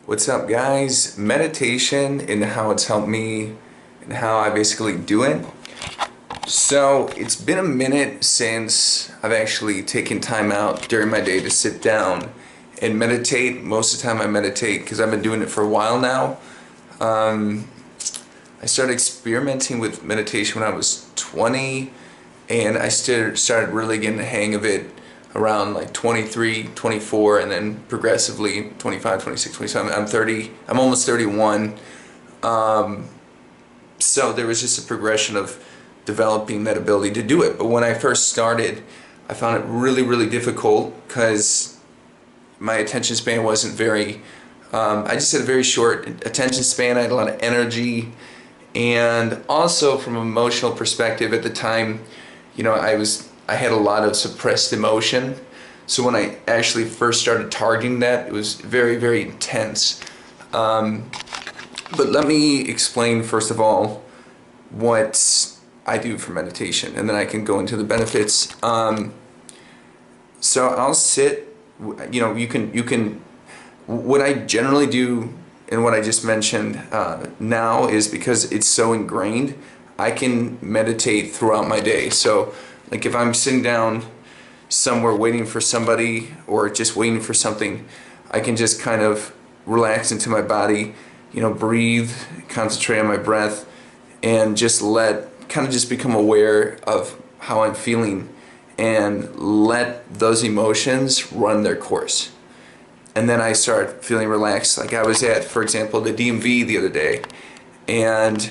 What's up, guys? Meditation and how it's helped me and how I basically do it. So it's been a minute since I've actually taken time out during my day to sit down and meditate. Most of the time I meditate because I've been doing it for a while now. I started experimenting with meditation when I was 20, and I started really getting the hang of it around like 23, 24, and then progressively 25, 26, 27. I'm 30, I'm almost 31. So there was just a progression of developing that ability to do it. But when I first started, I found it really, really difficult because my attention span wasn't very, I just had a very short attention span. I had a lot of energy, and also from an emotional perspective at the time, you know, I had a lot of suppressed emotion. So when I actually first started targeting that, it was very, very intense. But let me explain first of all what I do for meditation, and then I can go into the benefits. So I'll sit, you know, you can, what I generally do and what I just mentioned now is because it's so ingrained, I can meditate throughout my day. So like if I'm sitting down somewhere waiting for somebody or just waiting for something, I can just kind of relax into my body, you know, breathe, concentrate on my breath, and just kind of just become aware of how I'm feeling and let those emotions run their course. And then I start feeling relaxed. Like I was at, for example, the DMV the other day, and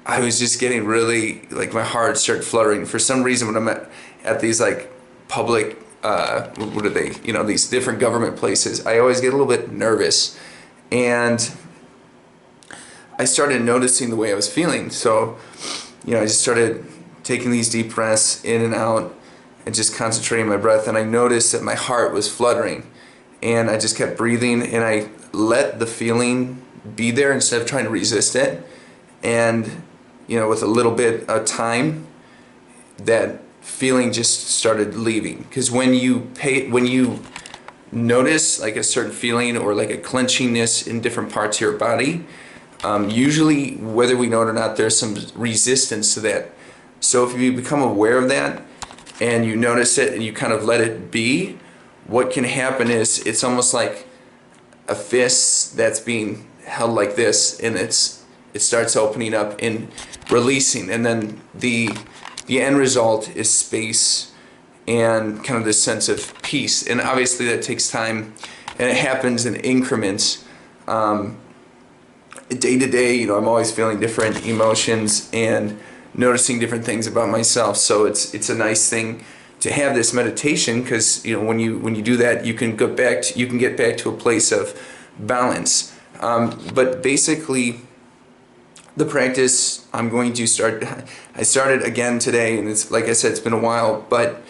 I was just getting really, like my heart started fluttering. For some reason when I'm at these like public, what are they, you know, these different government places, I always get a little bit nervous. And I started noticing the way I was feeling. So, you know, I just started taking these deep breaths in and out and just concentrating my breath. And I noticed that my heart was fluttering. And I just kept breathing, and I let the feeling be there instead of trying to resist it. And, you know, with a little bit of time, that feeling just started leaving. Because when you notice like a certain feeling or like a clenchingness in different parts of your body, usually, whether we know it or not, there's some resistance to that. So if you become aware of that and you notice it and you kind of let it be, what can happen is it's almost like a fist that's being held like this, and it starts opening up and releasing, and then the end result is space and kind of this sense of peace. And obviously that takes time, and it happens in increments. Day to day, you know, I'm always feeling different emotions and noticing different things about myself. So it's a nice thing to have this meditation, because you know when you do that, you can get back to a place of balance. But basically, the practice I'm going to start. I started again today, and it's like I said, it's been a while. But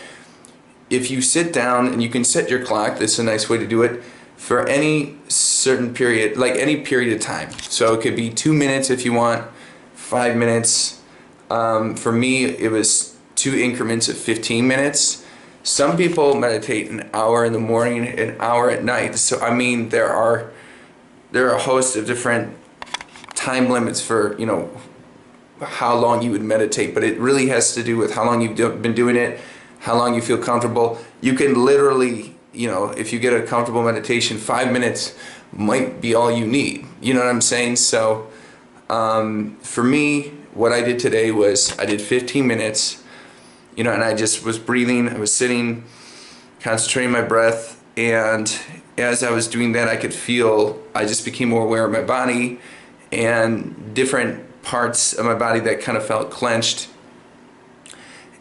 if you sit down and you can set your clock, this is a nice way to do it for any certain period, like any period of time. So it could be 2 minutes if you want, 5 minutes. For me, it was 2 increments of 15 minutes. Some people meditate an hour in the morning, an hour at night. So I mean, there are a host of different time limits for, you know, how long you would meditate, but it really has to do with how long you've been doing it, how long you feel comfortable. You can literally, you know, if you get a comfortable meditation, 5 minutes might be all you need. You know what I'm saying? So for me, what I did today was I did 15 minutes, you know, and I just was breathing. I was sitting, concentrating my breath, and as I was doing that, I just became more aware of my body and different parts of my body that kind of felt clenched.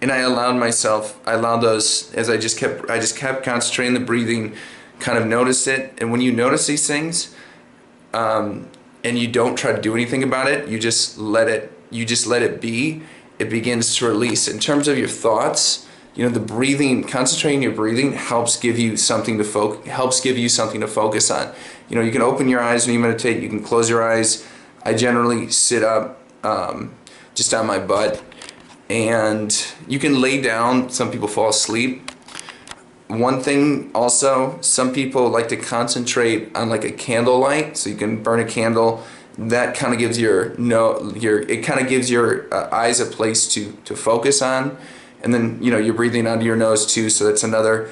And I allowed those, as I just kept concentrating the breathing, kind of notice it. And when you notice these things, and you don't try to do anything about it, you just let it be, it begins to release. In terms of your thoughts, you know, the breathing, concentrating your breathing helps give you something to focus on. You know, you can open your eyes when you meditate, you can close your eyes. I generally sit up just on my butt, and you can lay down. Some people fall asleep. one thing also, some people like to concentrate on like a candle light, so you can burn a candle. That kind of gives it kind of gives your eyes a place to focus on, and then you're breathing onto your nose too. So that's another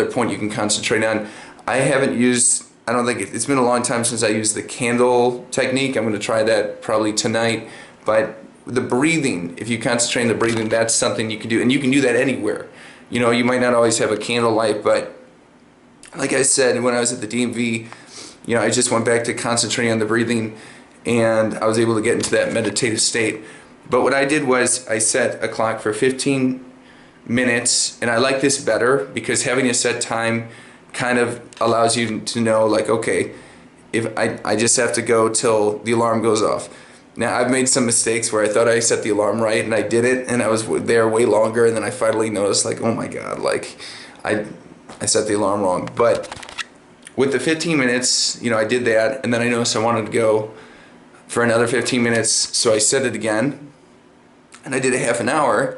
point you can concentrate on. I don't think it's been a long time since I used the candle technique. I'm going to try that probably tonight. But the breathing, if you concentrate on the breathing, that's something you can do, and you can do that anywhere. You might not always have a candle light, but like I said, when I was at the DMV, I just went back to concentrating on the breathing, and I was able to get into that meditative state. But what I did was I set a clock for 15 minutes, and I like this better because having a set time kind of allows you to know, like, okay, if I just have to go till the alarm goes off. Now, I've made some mistakes where I thought I set the alarm right and I did it, and I was there way longer, and then I finally noticed, like, oh my god, like I set the alarm wrong. But with the 15 minutes, I did that, and then I noticed I wanted to go for another 15 minutes, so I set it again, and I did a half an hour.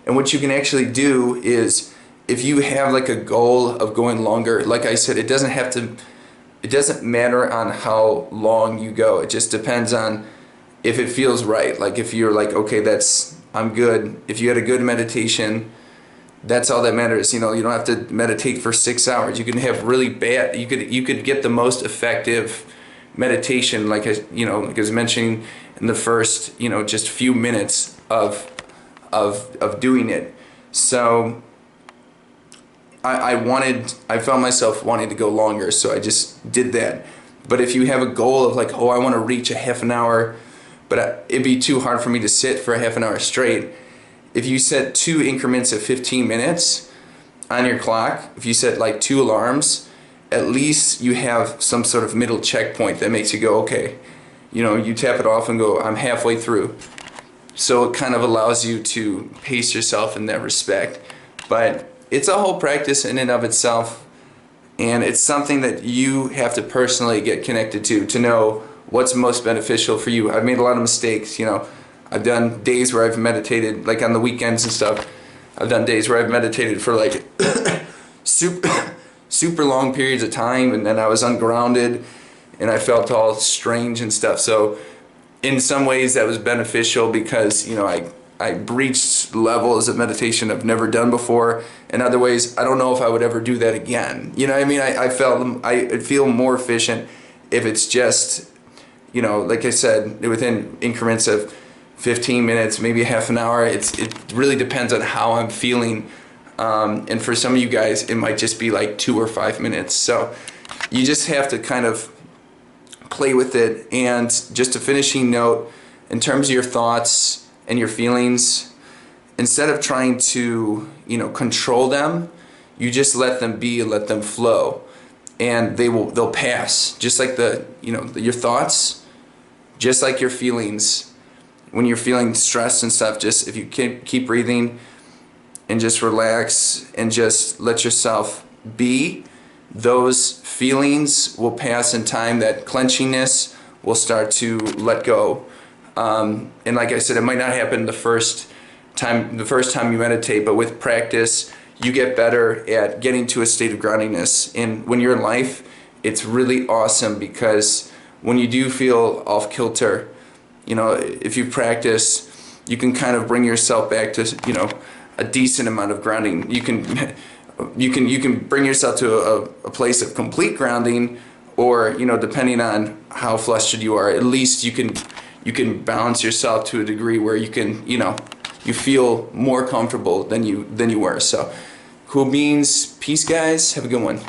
And what you can actually do is, if you have like a goal of going longer, like I said, it doesn't matter on how long you go. It just depends on if it feels right. Like if you're like, okay, I'm good. If you had a good meditation, that's all that matters. You don't have to meditate for 6 hours. You can have really bad, you could get the most effective meditation, like I was mentioning in the first, just few minutes of doing it. So I found myself wanting to go longer, so I just did that. But if you have a goal of like, oh, I want to reach a half an hour, but it'd be too hard for me to sit for a half an hour straight. If you set 2 increments of 15 minutes on your clock, if you set like 2 alarms, at least you have some sort of middle checkpoint that makes you go, okay, you tap it off and go, I'm halfway through. So it kind of allows you to pace yourself in that respect. But it's a whole practice in and of itself, and it's something that you have to personally get connected to know what's most beneficial for you. I've made a lot of mistakes. I've done days where I've meditated, like on the weekends and stuff. I've done days where I've meditated for like super long periods of time, and then I was ungrounded and I felt all strange and stuff. So in some ways that was beneficial because I reached levels of meditation I've never done before. In other ways, I don't know if I would ever do that again. I feel more efficient if it's just, like I said, within increments of 15 minutes, maybe a half an hour. It really depends on how I'm feeling. And for some of you guys, it might just be like 2 or 5 minutes. So you just have to kind of play with it. And just a finishing note, in terms of your thoughts and your feelings, instead of trying to control them, you just let them be and let them flow, and they'll pass. Just like your thoughts, just like your feelings. When you're feeling stressed and stuff, just if you keep breathing and just relax and just let yourself be, those feelings will pass in time. That clenchiness will start to let go. And like I said, it might not happen the first time you meditate, but with practice, you get better at getting to a state of groundiness. And when you're in life, it's really awesome, because when you do feel off kilter, if you practice, you can kind of bring yourself back to, a decent amount of grounding. You can bring yourself to a place of complete grounding, or, depending on how flustered you are, at least you can balance yourself to a degree where you can, you feel more comfortable than you were. So, cool beans. Peace, guys. Have a good one.